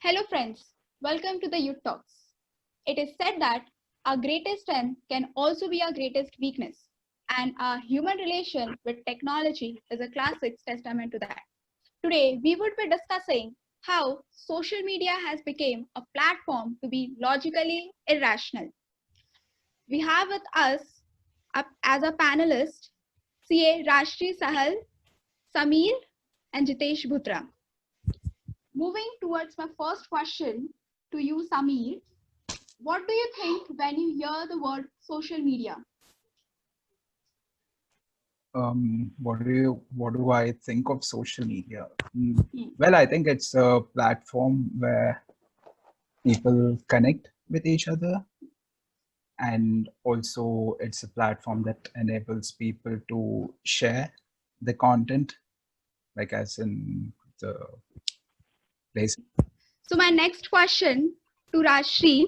Hello friends, welcome to the Youth Talks. It is said that our greatest strength can also be our greatest weakness, and our human relation with technology is a classic testament to that. Today, we would be discussing how social media has become a platform to be logically irrational. We have with us as a panelist CA Rashri Sahal, Samir, and Jitesh Bhutra. Moving towards my first question to you, Samir, what do you think when you hear the word social media? What do I think of social media? Hmm. Well, I think it's a platform where people connect with each other, and also it's a platform that enables people to share the content, like as in the place. So my next question to Rashri,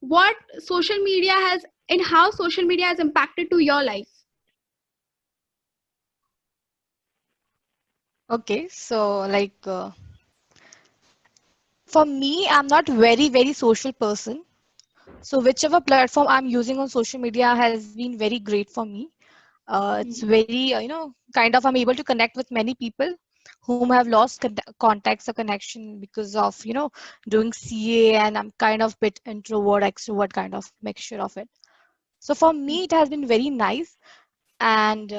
what social media has and how social media has impacted to your life? Okay, so for me, I'm not very social person. So whichever platform I'm using on social media has been very great for me. It's Hmm. very kind of I'm able to connect with many people whom have lost contacts or connection because of doing CA, and I'm kind of bit introvert extrovert kind of mixture of it. So for me, it has been very nice, and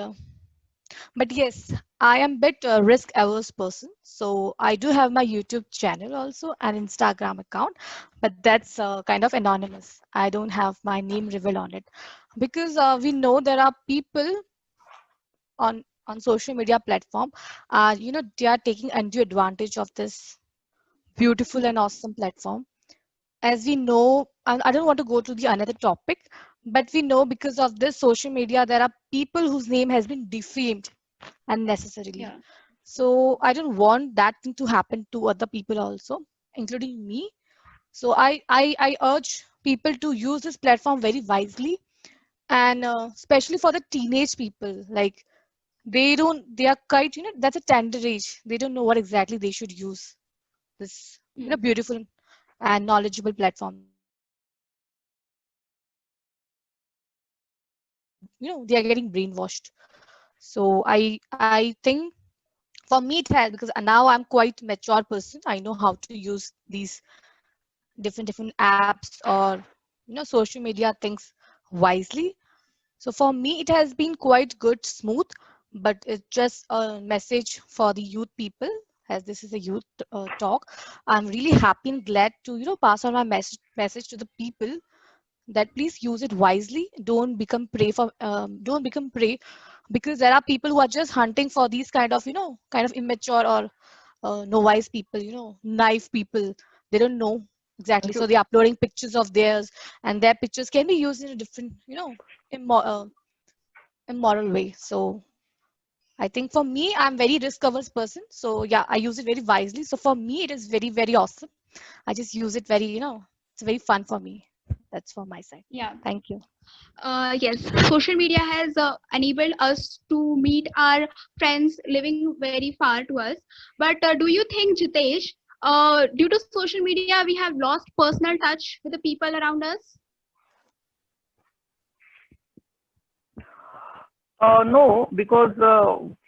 but yes, I am bit risk averse person. So I do have my YouTube channel also and Instagram account, but that's kind of anonymous. I don't have my name revealed on it because we know there are people on social media platform. They are taking undue advantage of this beautiful Hmm. and awesome platform. As we know, I don't want to go to the another topic, but we know because of this social media, there are people whose name has been defamed unnecessarily. Yeah. So I don't want that thing to happen to other people also, including me. So I urge people to use this platform very wisely, and especially for the teenage people. Like they are quite that's a tender age. They don't know what exactly they should use this Hmm. beautiful and knowledgeable platform. They are getting brainwashed. So I think for me it has, because now I'm quite mature person. I know how to use these different apps or social media things wisely. So for me it has been quite good, smooth, but it's just a message for the youth people, as this is a youth talk. I'm really happy and glad to pass on my message to the people that please use it wisely. Don't become prey, because there are people who are just hunting for these kind of immature or novice people, naive people. They don't know exactly, so they're uploading pictures of theirs, and their pictures can be used in a different immoral way. So I think for me, I'm very risk averse person, so yeah, I use it very wisely. So for me it is very awesome. I just use it very, it's very fun for me. That's from my side. Yeah. Thank you. Yes, social media has enabled us to meet our friends living very far to us. But do you think, Jitesh, due to social media, we have lost personal touch with the people around us? No, because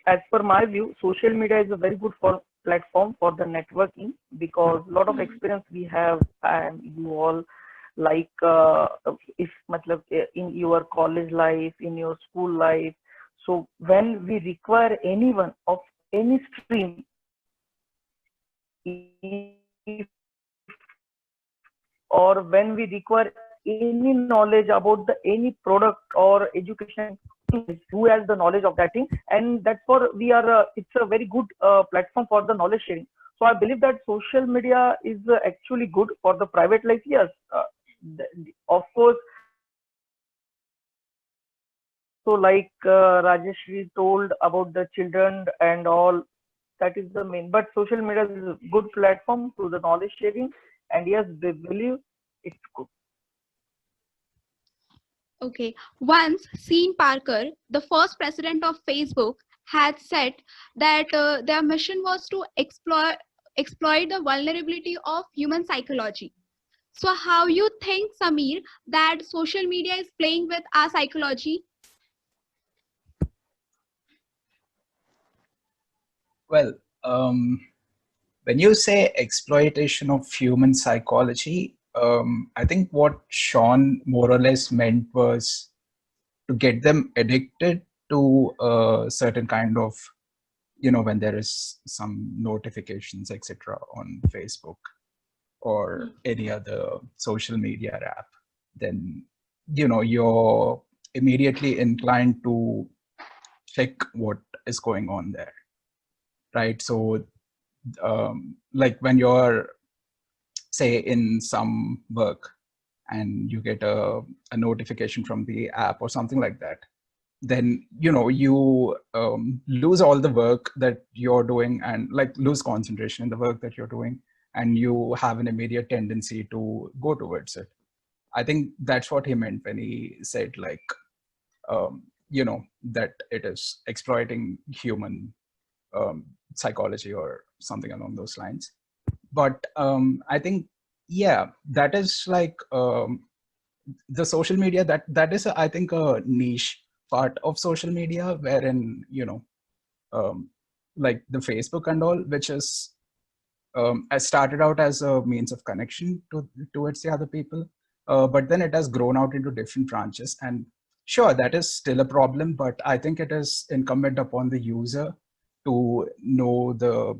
as per my view, social media is a very good for platform for the networking, because a lot of Hmm. experience we have, and you all, like if matlab, in your college life, in your school life. So when we require anyone of any stream, if, or when we require any knowledge about the any product or education, who has the knowledge of that thing, and that's for we are it's a very good platform for the knowledge sharing. So I believe that social media is actually good for the private life. Yes, of course. So like Rajeshri told about the children and all, that is the main. But social media is a good platform to the knowledge sharing, and yes, they believe it's good. Okay. Once, Sean Parker, the first president of Facebook, had said that their mission was to explore. exploit the vulnerability of human psychology. So how you think, Samir, that social media is playing with our psychology? Well, when you say exploitation of human psychology, I think what Sean more or less meant was to get them addicted to a certain kind of, when there is some notifications, etc., on Facebook or any other social media app, then, you're immediately inclined to check what is going on there, right? So, like when you're, say, in some work and you get a notification from the app or something like that, then you lose all the work that you're doing and like lose concentration in the work that you're doing, and you have an immediate tendency to go towards it. I think that's what he meant when he said, like, that it is exploiting human psychology or something along those lines. But I think, yeah, that is like the social media, that is I think a niche part of social media, wherein like the Facebook and all, which is has started out as a means of connection towards the other people, but then it has grown out into different branches. And sure, that is still a problem, but I think it is incumbent upon the user to know the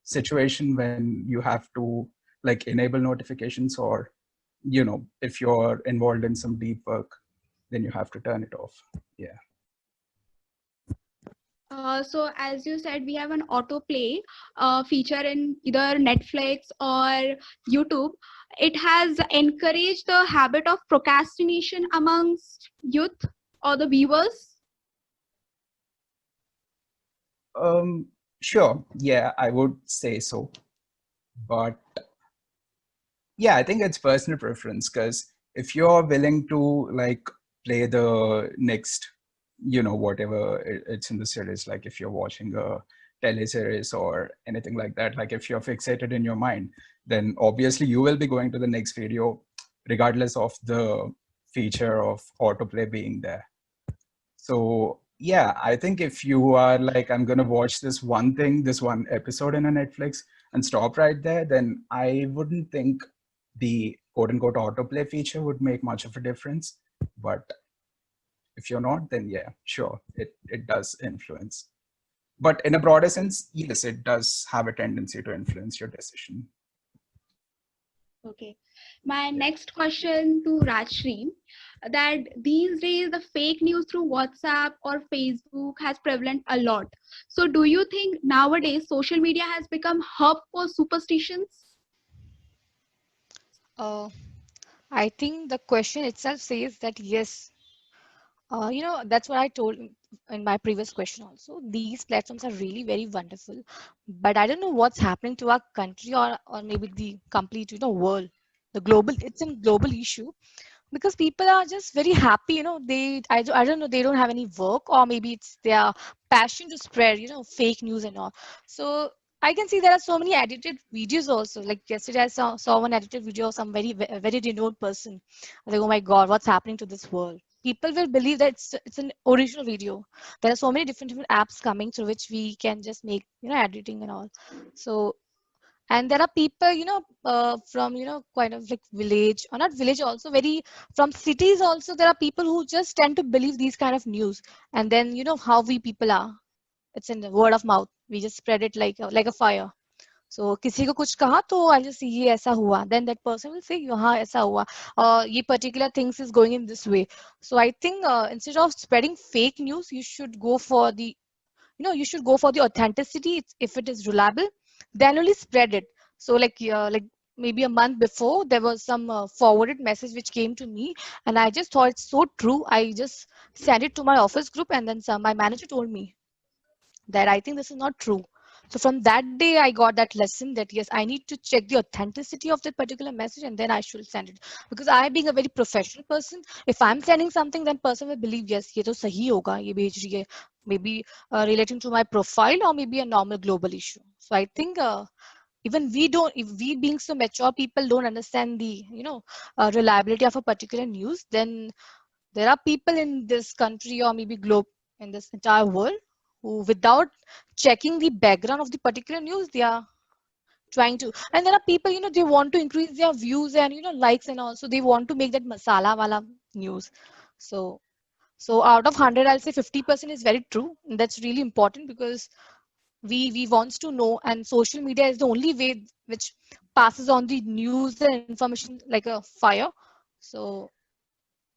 situation when you have to like enable notifications, or if you're involved in some deep work, then you have to turn it off. Yeah. So as you said, we have an autoplay feature in either Netflix or YouTube. It has encouraged the habit of procrastination amongst youth or the viewers. Sure, yeah, I would say so, but yeah, I think it's personal preference, because if you're willing to like play the next, whatever it's in the series, like if you're watching a teleseries or anything like that, like if you're fixated in your mind, then obviously you will be going to the next video regardless of the feature of autoplay being there. So yeah, I think if you are like, I'm gonna watch this one thing, this one episode in a Netflix and stop right there, then I wouldn't think the quote unquote autoplay feature would make much of a difference. But if you're not, then yeah, sure, it does influence. But in a broader sense, yes, it does have a tendency to influence your decision. Okay. My next question to Rajshri, that these days the fake news through WhatsApp or Facebook has prevalent a lot. So do you think nowadays social media has become hub for superstitions? I think the question itself says that yes, that's what I told in my previous question also. These platforms are really very wonderful, but I don't know what's happening to our country, or maybe the complete, world. The global, it's a global issue, because people are just very happy, I don't know, they don't have any work, or maybe it's their passion to spread, fake news and all. So I can see there are so many edited videos also. Like yesterday I saw one edited video of some very renowned person. I was like, oh my god, what's happening to this world? People will believe that it's an original video. There are so many different apps coming through which we can just make, editing and all. So, and there are people, from, kind of like village, or not village, also very from cities also, there are people who just tend to believe these kind of news. And then, how we people are, it's in the word of mouth, we just spread it like a fire. So किसी को कुछ कहा तो I'll just say ये ऐसा हुआ, then that person will say हाँ ऐसा हुआ, ये particular things is going in this way. So I think instead of spreading fake news, you should go for the, authenticity. If it is reliable, then only spread it. So like maybe a month before, there was some forwarded message which came to me, and I just thought it's so true. I just sent it to my office group, and then my manager told me that I think this is not true. So from that day, I got that lesson that yes, I need to check the authenticity of that particular message and then I should send it. Because I being a very professional person, if I'm sending something, then person will believe yes, ये तो सही होगा, ये भेज रही है, maybe relating to my profile or maybe a normal global issue. So I think even we don't, if we being so mature people don't understand the reliability of a particular news, then there are people in this country or maybe globe in this entire world who without checking the background of the particular news they are trying to, and there are people they want to increase their views and likes, and also they want to make that masala wala news. So out of 100 I'll say 50% is very true, and that's really important because we wants to know, and social media is the only way which passes on the news and information like a fire. So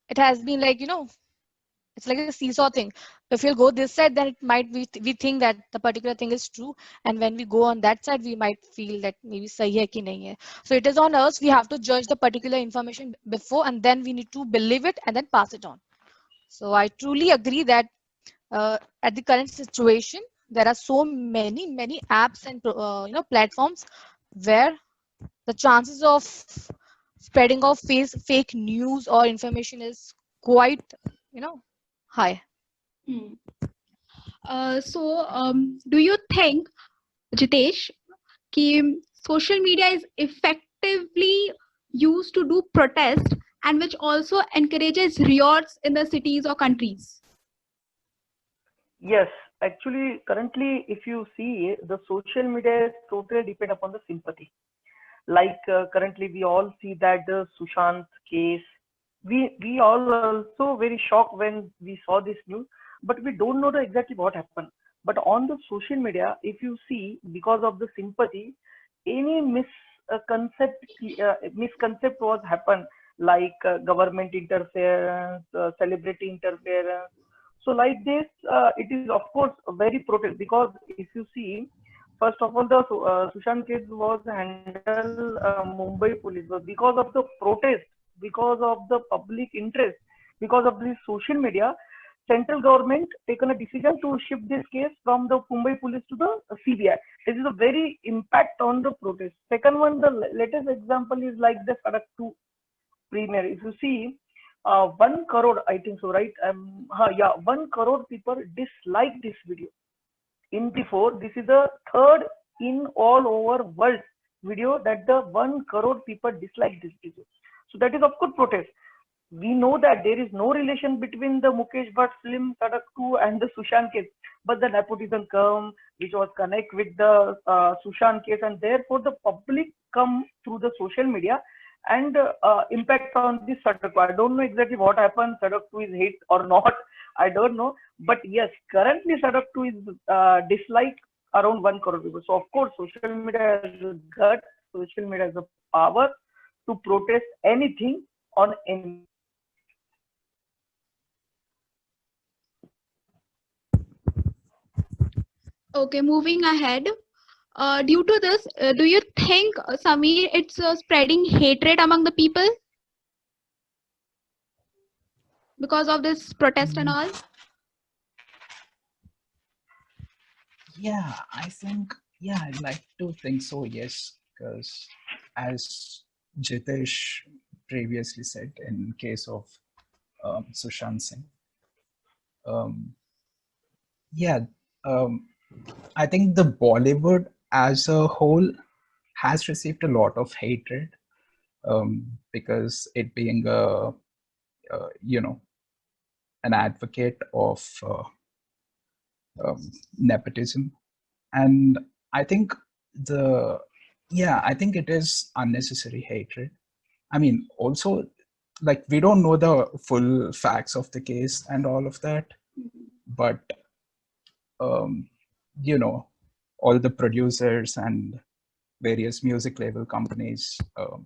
it has been like it's like a seesaw thing. If you'll go this side, then it might be we think that the particular thing is true, and when we go on that side, we might feel that maybe sahi hai ki nahi hai. So it is on us. We have to judge the particular information before, and then we need to believe it and then pass it on. So I truly agree that at the current situation, there are so many apps and platforms where the chances of spreading of fake news or information is quite high. Hmm. Do you think, Jitesh, कि social media is effectively used to do protest and which also encourages riots in the cities or countries? Yes, actually, currently, if you see, the social media is totally depend upon the sympathy. Like currently, we all see that the Sushant case. We all also very shocked when we saw this news, but we don't know the exactly what happened. But on the social media, if you see, because of the sympathy, any misconcept was happen, like government interference, celebrity interference. So like this, it is of course very protest, because if you see, first of all, the Sushant case was handled Mumbai police, but because of the protest, because of the public interest, because of the social media, central government taken a decision to shift this case from the Mumbai police to the CBI. This is a very impact on the protest. Second one, the latest example is like the Sadak 2 premiere. If you see, 1 crore, I think so, right? 1 crore people dislike this video. In before, this is the third in all over world video that the 1 crore people dislike this video. So that is of course protest. We know that there is no relation between the Mukesh Bhatt film Sadak 2 and the Sushant case, but the nepotism come, which was connect with the Sushant case, and therefore the public come through the social media and impact on this Sadak 2. I don't know exactly what happened, Sadak 2 is hit or not, I don't know, but yes, currently Sadak 2 is disliked around 1 crore people. So of course, social media has a gut, social media has a power to protest anything on any. Okay, moving ahead. Due to this, do you think, Sameer, it's spreading hatred among the people because of this protest and all? Yeah, I think, yeah, I'd like to think so, yes, because as Jitesh previously said, in case of Sushant Singh, yeah, I think the Bollywood as a whole has received a lot of hatred because it being you know, an advocate of nepotism, and I think I think it is unnecessary hatred. I mean, also, like, we don't know the full facts of the case and all of that, but um, you know, all the producers and various music label companies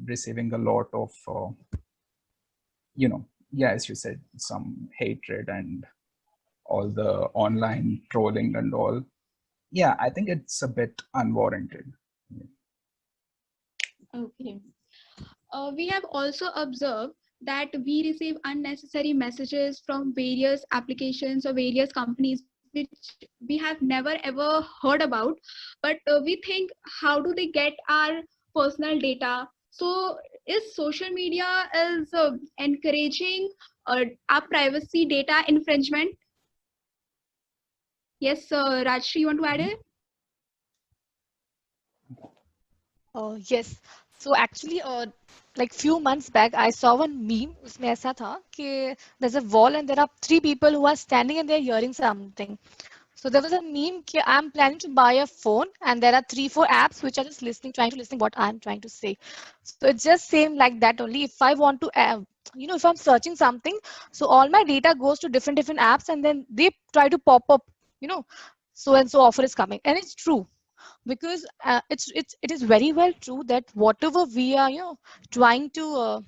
receiving a lot of as you said, some hatred and all the online trolling and all. Yeah, I think it's a bit unwarranted. Okay. We have also observed that we receive unnecessary messages from various applications or various companies which we have never ever heard about, but we think, how do they get our personal data? So is social media is encouraging our privacy data infringement? Yes, Rajshri, you want to add it? Yes. So actually, like few months back, I saw one meme. उसमें ऐसा था कि there's a wall and there are three people who are standing and they're hearing something. So there was a meme कि I'm planning to buy a phone and there are 3-4 apps which are just listening, trying to listen what I'm trying to say. So it's just same like that only. If I want to, if I'm searching something, so all my data goes to different apps and then they try to pop up, so and so offer is coming, and it's true because it is very well true that whatever we are trying to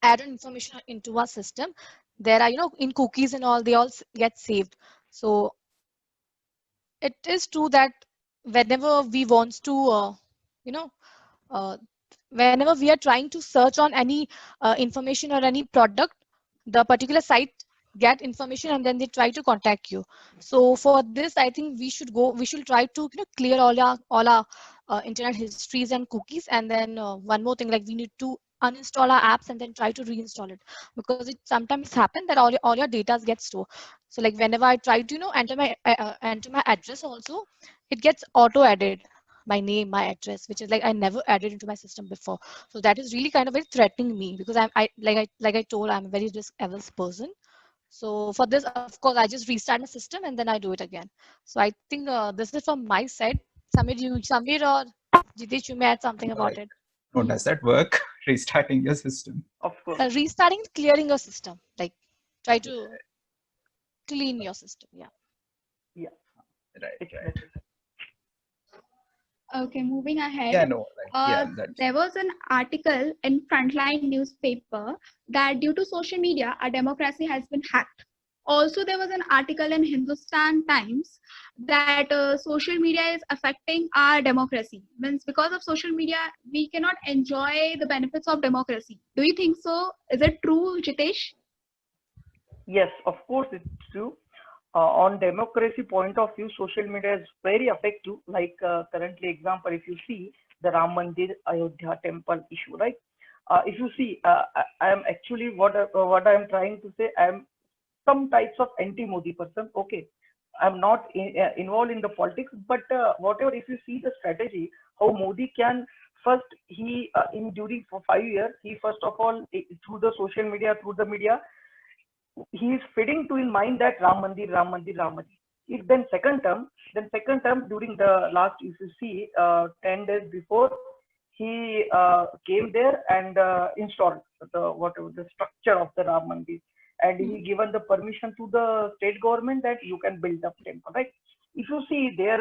add information into our system, there are in cookies and all, they all get saved. So it is true that whenever we want to you know uh, whenever we are trying to search on any information or any product, the particular site get information and then they try to contact you. So for this, I think we should try to clear all our internet histories and cookies, and then one more thing, like we need to uninstall our apps and then try to reinstall it, because it sometimes happen that all your data gets stored. So like whenever I try to enter my address also, it gets auto added, my name, my address, which is like I never added into my system before. So that is really kind of very threatening me, because I told, I'm a very risk averse person. So for this, of course, I just restart my system and then I do it again. So I think this is from my side. Samir or Jitesh, you may add something about it. Oh, does that work? Restarting your system? Of course. Restarting, clearing your system, like try to clean your system. Yeah. Yeah. Right, It's right. necessary. Okay, moving ahead. Yeah, no, that's There was an article in Frontline newspaper that due to social media, our democracy has been hacked. Also, there was an article in Hindustan Times that social media is affecting our democracy. Means because of social media, we cannot enjoy the benefits of democracy. Do you think so? Is it true, Jitesh? Yes, of course it's true. On democracy point of view, social media is very effective. Like currently example, if you see the Ram Mandir Ayodhya temple issue, right? If you see, I am actually what I am trying to say. I am some types of anti-Modi person. Okay, I'm not involved in the politics, but whatever, if you see the strategy, how Modi can first he in during for 5 years, he first of all through the social media, through the media, he is feeding to in mind that Ram Mandir, Ram Mandir, Ram Mandir. If then second term during the last, if you see 10 days before, he came there and installed the whatever the structure of the Ram Mandir, and he given the permission to the state government that you can build the temple, right? If you see their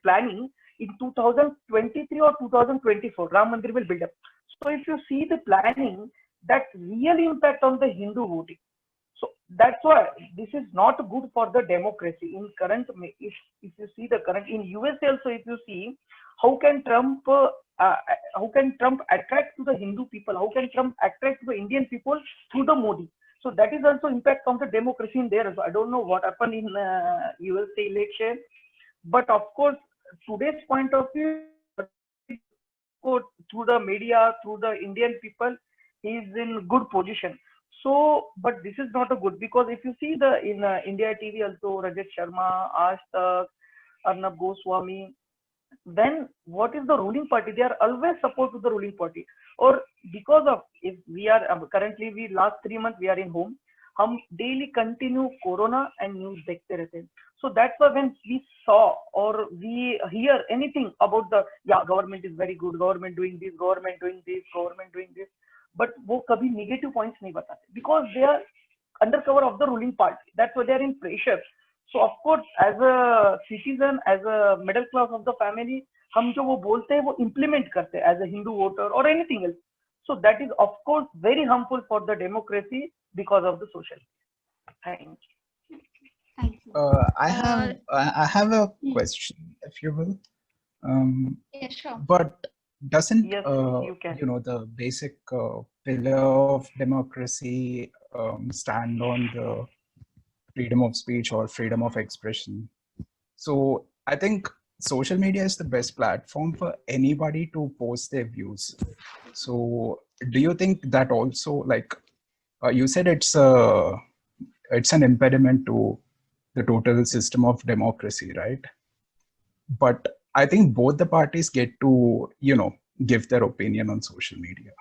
planning in 2023 or 2024, Ram Mandir will build up. So if you see the planning, that really impact on the Hindu voting. So that's why this is not good for the democracy in current. If you see the current in USA also, if you see how can Trump attract to the Hindu people? How can Trump attract to the Indian people through the Modi? So that is also impact on the democracy in there. So I don't know what happened in USA election, but of course today's point of view, through the media, through the Indian people, he is in good position. So, but this is not a good, because if you see the in India TV also, Rajat Sharma, Aaj Tak, Arnab Goswami, then what is the ruling party? They are always support to the ruling party. Or because of, if we are currently, we last 3 months we are in home, हम daily continue corona and news देखते रहते हैं. So that's why when we saw or we hear anything about the government is very good, government doing this, government doing this, government doing this, but वो कभी negative points नहीं बताते, because they are under cover of the ruling party. That's why they are in pressure. So of course, as a citizen, as a middle class of the family, हम जो वो बोलते हैं वो implement करते हैं as a Hindu voter or anything else. So that is of course very harmful for the democracy because of the social media. Thank you. Thank you. I have a question, if you will. Yeah, sure. But doesn't Yes, you can. the basic pillar of democracy stand on the freedom of speech or freedom of expression. So I think social media is the best platform for anybody to post their views. So do you think that also, like you said, it's an impediment to the total system of democracy, right? But I think both the parties get to, give their opinion on social media.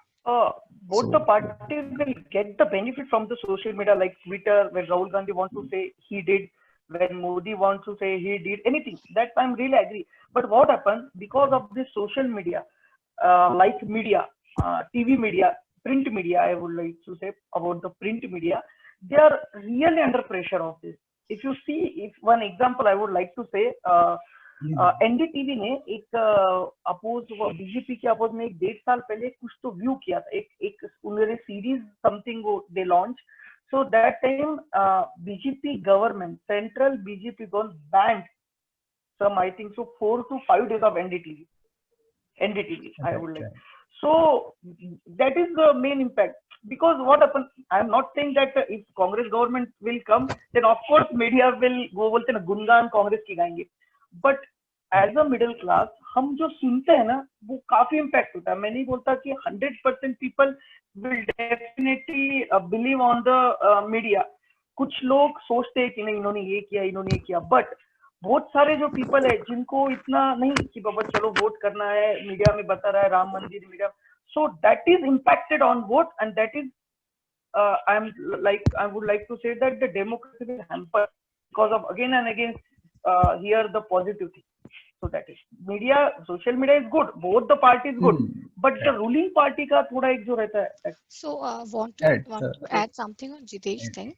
Both the parties will get the benefit from the social media, like Twitter, when Rahul Gandhi wants to say he did, when Modi wants to say he did, anything. That I'm really agree. But what happens because of this social media, like media, TV media, print media, I would like to say about the print media, they are really under pressure of this. If you see, if one example I would like to say, NDTV ने एक oppose BJP के oppose में 1.5 साल पहले कुछ तो view किया था, एक उन्होंने सीरीज समथिंग वो they launch. So that time BJP government, central BJP government band some I think so 4 to 5 days of NDTV I would like. So that is the main impact, because what happens, I am not saying that if Congress government will come then of course media will go, बोलते ना गुनगान कांग्रेस की गाएंगे, but as a middle class हम जो सुनते हैं ना वो काफी इम्पैक्ट होता है. मैं नहीं बोलता कि 100% people will definitely believe on the media. कुछ लोग सोचते हैं कि नहीं इन्होंने ये किया, बट बहुत सारे जो पीपल है जिनको इतना नहीं कि बाबा चलो वोट करना है, मीडिया में बता रहा है राम मंदिर media, so that is impacted on vote, and that is I would like to say that the democracy will hamper because of again and again here the positive thing. So that is media, social media is good, both the parties good, but the ruling party का थोड़ा एक जो रहता है. So want to add something on Jitesh thing.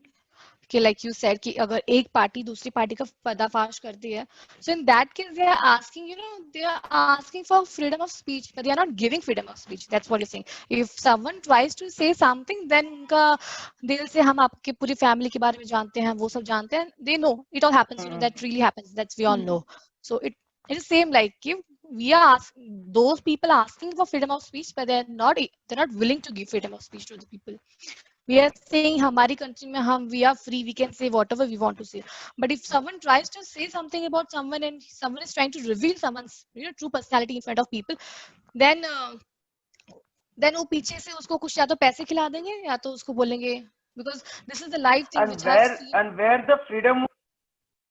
कि like you said कि अगर एक पार्टी दूसरी पार्टी का पर्दाफाश करती है, so in that case they are asking, they are asking for freedom of speech, but they are not giving freedom of speech. That's what you're saying. If someone tries to say something, then उनका दिल से हम आपके पूरी family के बारे में जानते हैं, वो सब जानते हैं, they know it all happens, that really happens, that's we all know. So it is same like if we are those people asking for freedom of speech, but they're not willing to give freedom of speech to the people. We are saying हमारी country में हम we are free, we can say whatever we want to say, but if someone tries to say something about someone and someone is trying to reveal someone's true personality in front of people, then वो पीछे से उसको कुछ या तो पैसे खिला देंगे या तो उसको बोलेंगे, because this is the live thing which I've seen. And where the freedom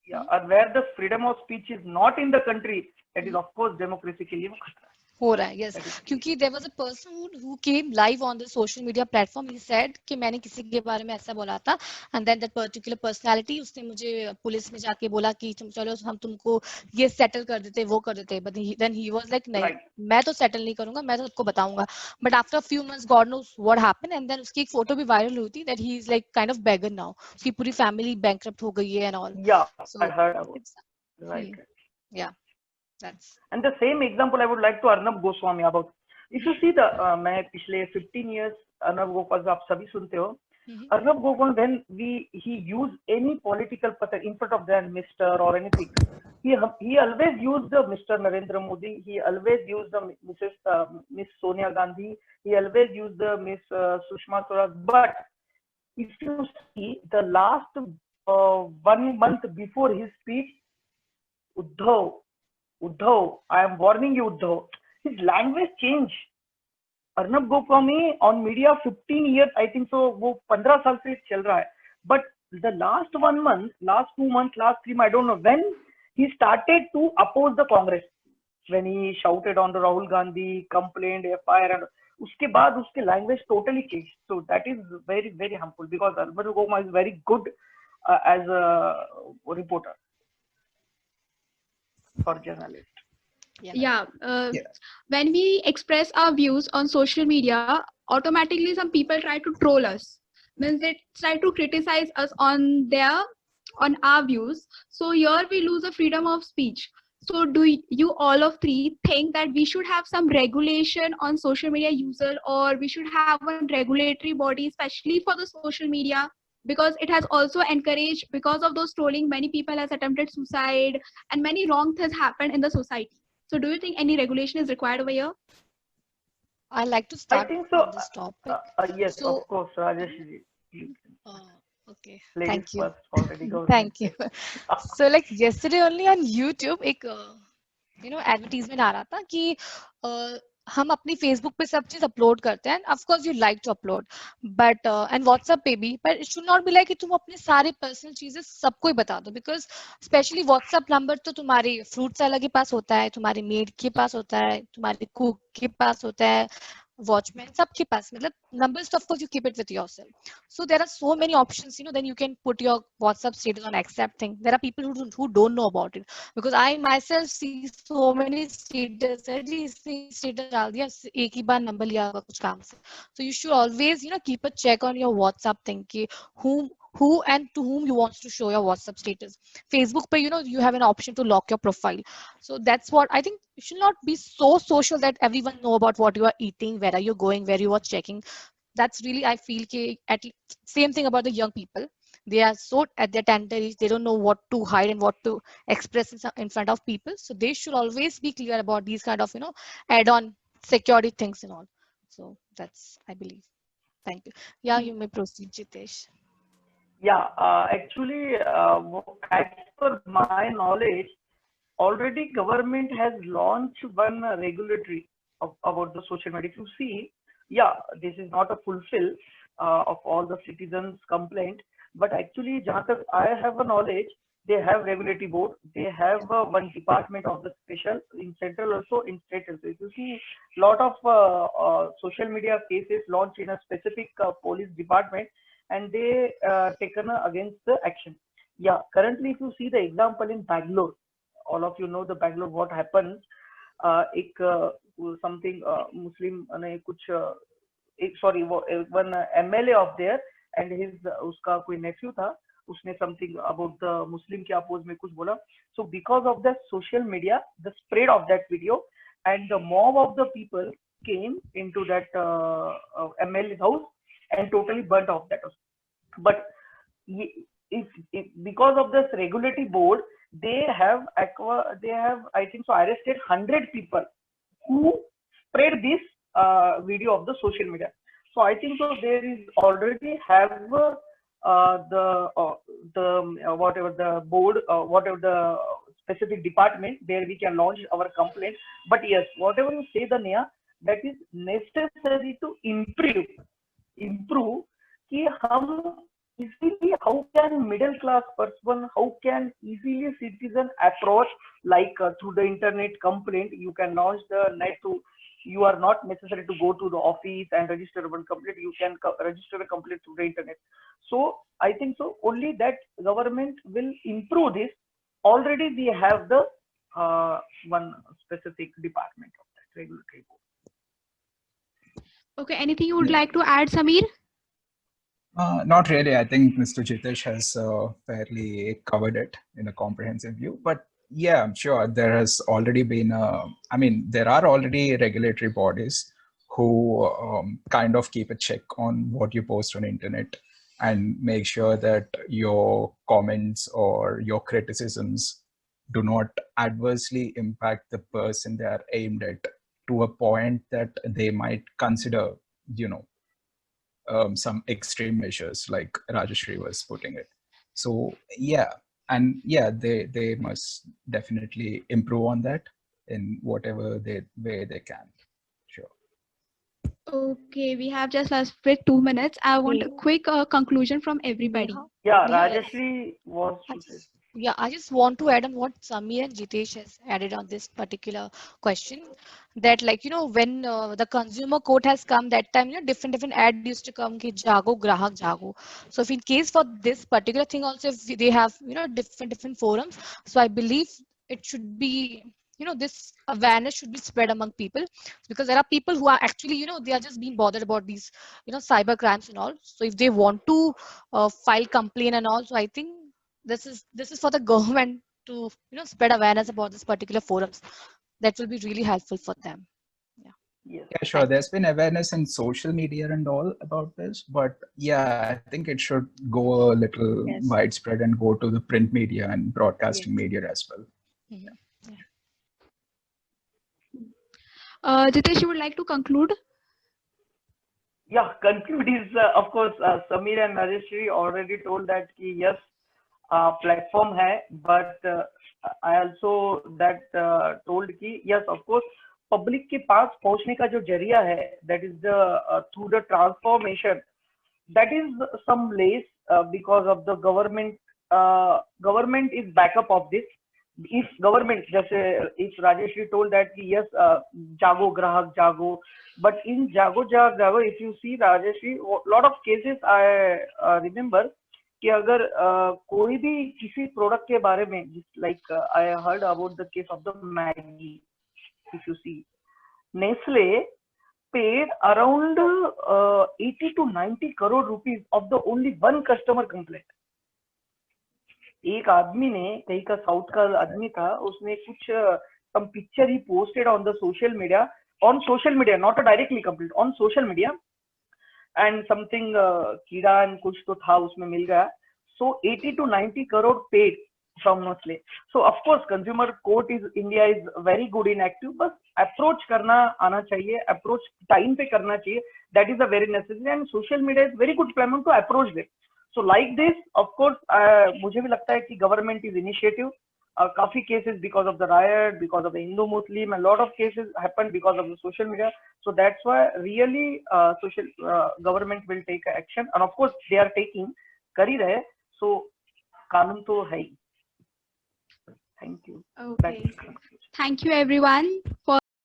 and where the freedom of speech is not in the country, that is of course democracy के लिए वो खतरा हो रहा है. yes, क्योंकि there was a person who came live on the social media platform. He said कि मैंने किसी के बारे में ऐसा बोला था, and then that particular personality उसने मुझे पुलिस में जाके बोला कि चलो हम तुमको ये सेटल कर देते, वो कर देते, but then he was like नहीं, मैं तो सेटल नहीं करूंगा, मैं तो सबको बताऊंगा. But after a few months God knows what happened, and then उसकी एक फोटो भी वायरल हुई थी that he is like kind of beggar now. उसकी पूरी फैमिली bankrupt हो गई है and all. So I heard about it. Yeah. That's... And the same example I would like to Arnab Goswami about. If you see the मैं पिछले 15 years Arnab Goswami आप सभी सुनते हो. Arnab Goswami, when he use any political person in front of them, Mr. or anything, he always used the Mr. Narendra Modi, he always used the Miss Sonia Gandhi, he always used the Miss Sushma Swaraj. But if you see the last 1 month before his speech, Uddhav, I am warning you, Uddhav. His language changed. Arnab Goswami on media 15 years, I think so, वो 15 साल से चल रहा है. But the last 1 month, last 2 months, last 3 months, I don't know when he started to oppose the Congress. When he shouted on the Rahul Gandhi, complained, FIR, and उसके बाद उसके language totally changed. So that is very, very harmful because Arnab Goswami is very good as a reporter. For journalist. When we express our views on social media, automatically some people try to troll us. Means they try to criticize us on our views. So here we lose the freedom of speech. So do you all of three think that we should have some regulation on social media user, or we should have a regulatory body especially for the social media? Because it has also encouraged, because of those trolling, many people has attempted suicide and many wrong things happened in the society. So do you think any regulation is required over here? I like to start I think so, on this topic. Yes, so, of course, Rajesh. Okay, Ladies thank you. first already government Thank you. said. So like yesterday only on YouTube एक advertisement आ रहा था कि हम अपनी Facebook पे सब चीज upload करते हैं, of course you like to upload, but and WhatsApp पे भी, पर it should not be like कि तुम अपने सारे पर्सनल चीजें सबको ही बता दो, बिकॉज स्पेशली व्हाट्सएप नंबर तो तुम्हारे फ्रूट्स वाला के पास होता है, तुम्हारे मेड के पास होता है, तुम्हारे कुक के पास होता है, वॉचमैन सबके पास, मतलब numbers of course you keep it with yourself. So there are so many options, then you can put your WhatsApp status on accept thing. There are people who don't know about it, because I myself see so many status है जी, इसने status डाल दिया, एक ही बार number लिया होगा कुछ काम से. So you should always keep a check on your WhatsApp thing कि who and to whom you want to show your WhatsApp status. Facebook पे you have an option to lock your profile. So that's what I think. You should not be so social that everyone know about what you are eating, where are you going, where you are checking. That's really, I feel same thing about the young people. They are so at their tender age, they don't know what to hide and what to express in front of people. So they should always be clear about these kind of add-on security things and all. So that's, I believe. Thank you. Yeah, you may proceed, Jitesh. Yeah, actually, as per my knowledge, already government has launched one regulatory about the social media. If you see, yeah, this is not a fulfill of all the citizens' complaint, but actually, jahan tak I have a knowledge, they have regulatory board, they have one department of the special in central also, in state also. If you see, lot of social media cases launched in a specific police department, and they taken against the action. Yeah, currently, if you see the example in Bangalore, all of you know the Bangalore what happens. एक something Muslim ने कुछ sorry one MLA of there and his उसका कोई nephew था, उसने something about the Muslim के oppose में कुछ बोला. So because of the social media, the spread of that video, and the mob of the people came into that MLA's house and totally burnt off that house. But if because of this regulatory board, they have I think so arrested 100 people who spread this video of the social media. So I think so there is already have the whatever the board whatever the specific department where we can launch our complaint. But yes, whatever you say, Dania, that is necessary to improve कि हम easily, how can middle class person, how can easily citizen approach, like through the internet complaint, you can launch the net to, you are not necessary to go to the office and register one complaint, you can register a complaint through the internet. So I think so only that government will improve this. Already we have the one specific department of that regulatory board. Okay, anything you would like to add, Samir? Not really. I think Mr. Jitesh has fairly covered it in a comprehensive view. But yeah, I'm sure there has already been there are already regulatory bodies who kind of keep a check on what you post on internet and make sure that your comments or your criticisms do not adversely impact the person they are aimed at to a point that they might consider, some extreme measures like Rajashri was putting it. So yeah, and yeah, they must definitely improve on that in whatever way they can. Sure. Okay, we have just last 2 minutes. I want a quick conclusion from everybody. Yeah, Yeah, Rajashri was. Yeah, I just want to add on what Samir and Jitesh has added on this particular question. That when the consumer court has come, that time different ad used to come ki jago grahak jago. So if in case for this particular thing also, if they have different forums, so I believe it should be this awareness should be spread among people, because there are people who are actually they are just being bothered about these cyber crimes and all. So if they want to file complaint and all, so I think this is for the government to spread awareness about this particular forums. That will be really helpful for them. Yes. Yeah, sure. There's been awareness in social media and all about this, but yeah, I think it should go a little widespread and go to the print media and broadcasting media as well. Jitesh, you would like to conclude? Yeah, conclude is of course Samir and Rajeshri already told that ki, yes, platform hai, but I also that told ki yes, of course, public के पास पहुंचने का जो जरिया है, that is the through the transformation, that is some lace because of the government. Government is backup of this. If government, just if Rajeshri told that yes, jago grahak jago, but in jago jago, if you see Rajeshri, lot of cases I remember कि अगर कोई भी किसी product के बारे में, like I heard about the case of the Maggi. If you see, Nestle paid around 80 to 90 crore rupees of the only one customer complaint. एक आदमी ने, कहीं का साउथ का आदमी था, उसने कुछ some picture he posted on the social media, not a directly complaint, on social media, and something कीड़ा and कुछ तो था उसमें मिल गया. So 80 to 90 crore paid from Nestle. So of course consumer court is India is very good in active, बस approach करना आना चाहिए, approach time पे करना चाहिए. That is a very necessary, and social media is very good platform to approach them. So like this, of course, मुझे भी लगता है कि government is initiative. काफी cases because of the riot, because of the Hindu-Muslim, a lot of cases happened because of the social media. So that's why really government will take action, and of course they are taking, कर ही रहे. So कानून तो है ही. Thank you. Okay. Thank you everyone for